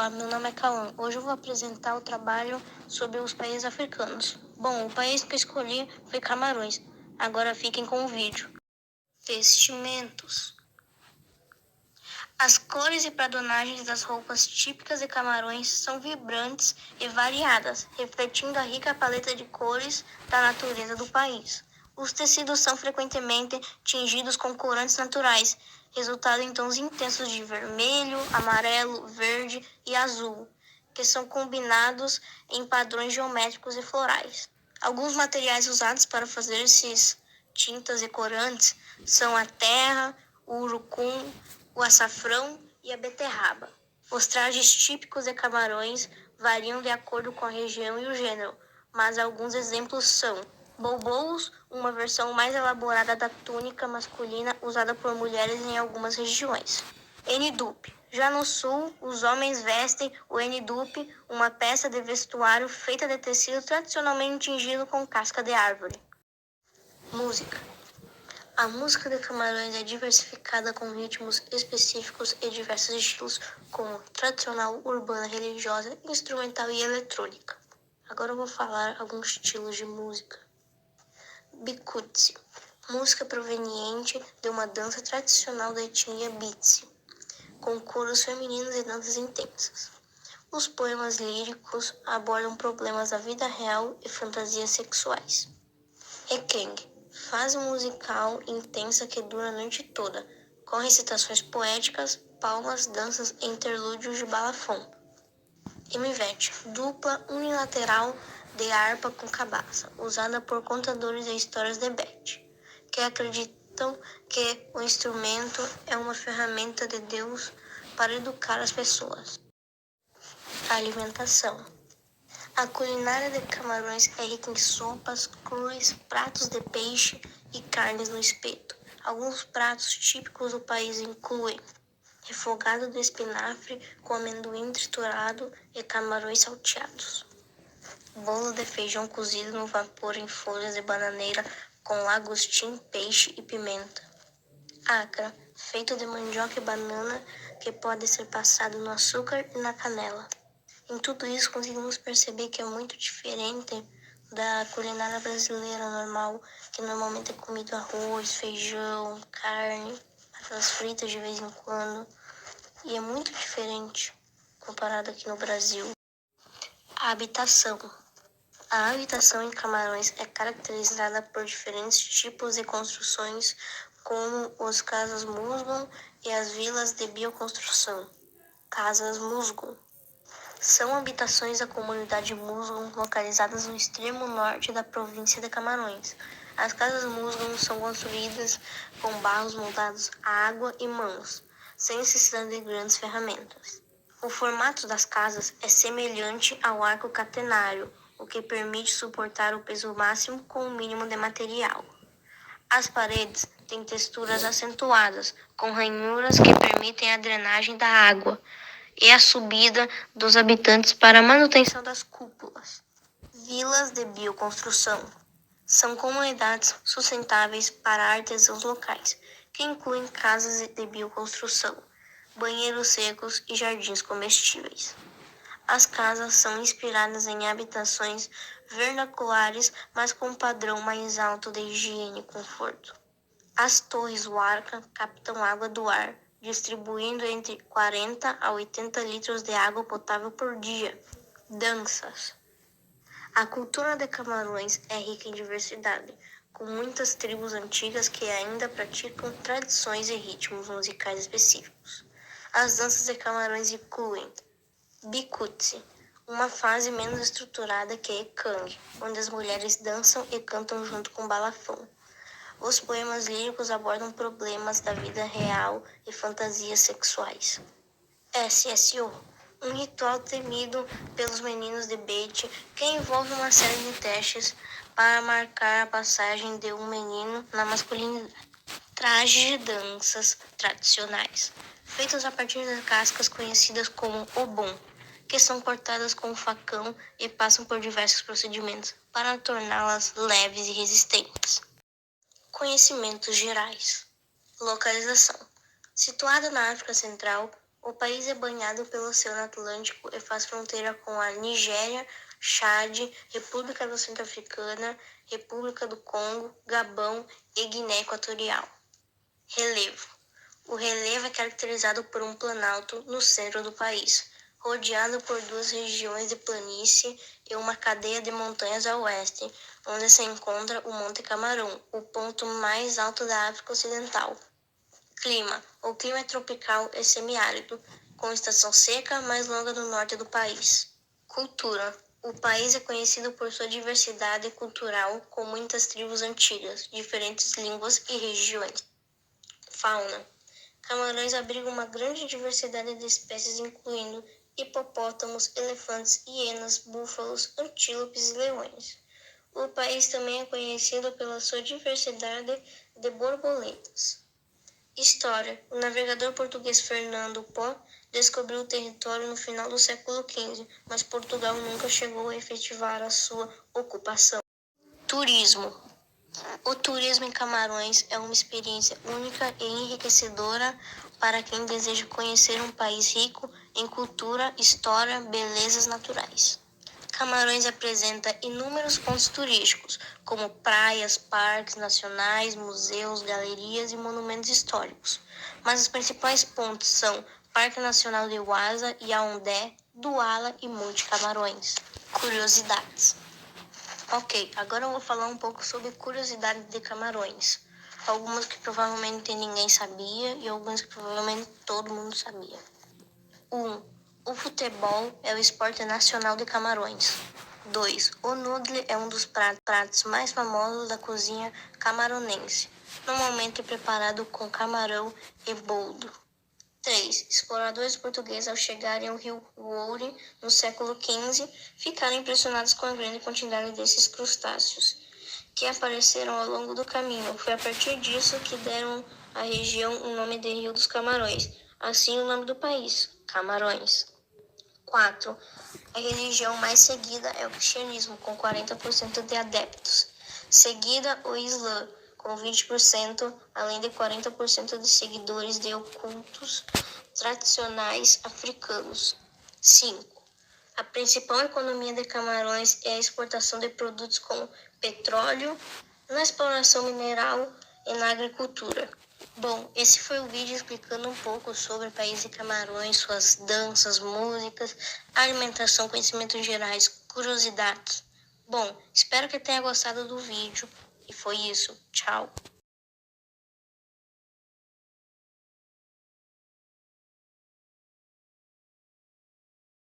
Olá, meu nome é Cauã. Hoje eu vou apresentar o trabalho sobre os países africanos. Bom, o país que eu escolhi foi Camarões. Agora fiquem com o vídeo. Vestimentos. As cores e pradonagens das roupas típicas de Camarões são vibrantes e variadas, refletindo a rica paleta de cores da natureza do país. Os tecidos são frequentemente tingidos com corantes naturais, resultando em tons intensos de vermelho, amarelo, verde e azul, que são combinados em padrões geométricos e florais. Alguns materiais usados para fazer esses tintas e corantes são a terra, o urucum, o açafrão e a beterraba. Os trajes típicos de Camarões variam de acordo com a região e o gênero, mas alguns exemplos são boubous, uma versão mais elaborada da túnica masculina usada por mulheres em algumas regiões. N-dupe. Já no sul, os homens vestem o N-dupe, uma peça de vestuário feita de tecido tradicionalmente tingido com casca de árvore. Música. A música de Camarões é diversificada com ritmos específicos e diversos estilos, como tradicional, urbana, religiosa, instrumental e eletrônica. Agora eu vou falar alguns estilos de música. Bikutsi, música proveniente de uma dança tradicional da etnia Bitsi, com coros femininos e danças intensas. Os poemas líricos abordam problemas da vida real e fantasias sexuais. Ekeng, fase musical intensa que dura a noite toda, com recitações poéticas, palmas, danças e interlúdios de balafon. Mvet, dupla unilateral de harpa com cabaça, usada por contadores de histórias de Bet, que acreditam que o instrumento é uma ferramenta de Deus para educar as pessoas. Alimentação. A culinária de Camarões é rica em sopas, cruas, pratos de peixe e carnes no espeto. Alguns pratos típicos do país incluem refogado de espinafre com amendoim triturado e camarões salteados. Bolo de feijão cozido no vapor em folhas de bananeira com lagostim, peixe e pimenta. Acra, feito de mandioca e banana que pode ser passado no açúcar e na canela. Em tudo isso conseguimos perceber que é muito diferente da culinária brasileira normal, que normalmente é comido arroz, feijão, carne, batatas fritas de vez em quando. E é muito diferente comparado aqui no Brasil. A habitação. A habitação em Camarões é caracterizada por diferentes tipos de construções, como os casas musgo e as vilas de bioconstrução. Casas musgo são habitações da comunidade musgo localizadas no extremo norte da província de Camarões. As casas musgo são construídas com barros moldados à água e mãos, sem necessidade de grandes ferramentas. O formato das casas é semelhante ao arco catenário, o que permite suportar o peso máximo com o mínimo de material. As paredes têm texturas acentuadas, com ranhuras que permitem a drenagem da água e a subida dos habitantes para a manutenção das cúpulas. Vilas de bioconstrução são comunidades sustentáveis para artesãos locais, que incluem casas de bioconstrução, banheiros secos e jardins comestíveis. As casas são inspiradas em habitações vernaculares, mas com um padrão mais alto de higiene e conforto. As torres Warka captam água do ar, distribuindo entre 40 a 80 litros de água potável por dia. Danças. A cultura de Camarões é rica em diversidade, com muitas tribos antigas que ainda praticam tradições e ritmos musicais específicos. As danças de Camarões incluem Bikutsi, uma fase menos estruturada que Ekang, onde as mulheres dançam e cantam junto com balafon. Os poemas líricos abordam problemas da vida real e fantasias sexuais. SSO, um ritual temido pelos meninos de Beit que envolve uma série de testes para marcar a passagem de um menino na masculinidade. Trajes de danças tradicionais, feitos a partir das cascas conhecidas como obon, que são cortadas com um facão e passam por diversos procedimentos para torná-las leves e resistentes. Conhecimentos gerais. Localização. Situada na África Central, O país é banhado pelo Oceano Atlântico e faz fronteira com a Nigéria, Chad, República do Centro-Africana, República do Congo, Gabão e Guiné Equatorial. Relevo. O relevo é caracterizado por um planalto no centro do país, rodeado por duas regiões de planície e uma cadeia de montanhas a oeste, onde se encontra o Monte Camarão, o ponto mais alto da África Ocidental. Clima. O clima é tropical e semiárido, com estação seca mais longa no norte do país. Cultura. O país é conhecido por sua diversidade cultural, com muitas tribos antigas, diferentes línguas e regiões. Fauna. Camarões abrigam uma grande diversidade de espécies, incluindo hipopótamos, elefantes, hienas, búfalos, antílopes e leões. O país também é conhecido pela sua diversidade de borboletas. História. O navegador português Fernando Pó descobriu o território no final do século XV, mas Portugal nunca chegou a efetivar a sua ocupação. Turismo. O turismo em Camarões é uma experiência única e enriquecedora para quem deseja conhecer um país rico em cultura, história, belezas naturais. Camarões apresenta inúmeros pontos turísticos, como praias, parques nacionais, museus, galerias e monumentos históricos. Mas os principais pontos são Parque Nacional de Uasa, Yaoundé, Duala e Monte Camarões. Curiosidades. Ok, agora eu vou falar um pouco sobre curiosidades de Camarões. Algumas que provavelmente ninguém sabia e algumas que provavelmente todo mundo sabia. 1. O futebol é o esporte nacional de Camarões. 2. O noodle é um dos pratos mais famosos da cozinha camaronense, normalmente preparado com camarão e boldo. 3. Exploradores portugueses, ao chegarem ao rio Loure no século XV, ficaram impressionados com a grande quantidade desses crustáceos, que apareceram ao longo do caminho. Foi a partir disso que deram à região o nome de Rio dos Camarões, assim o nome do país, Camarões. 4. A religião mais seguida é o cristianismo, com 40% de adeptos. Seguida, o Islã, com 20%, além de 40% de seguidores de cultos tradicionais africanos. 5. A principal economia de Camarões é a exportação de produtos como petróleo, na exploração mineral e na agricultura. Bom, esse foi o vídeo explicando um pouco sobre o país de Camarões, suas danças, músicas, alimentação, conhecimentos gerais, curiosidades. Bom, espero que tenha gostado do vídeo. E foi isso. Tchau.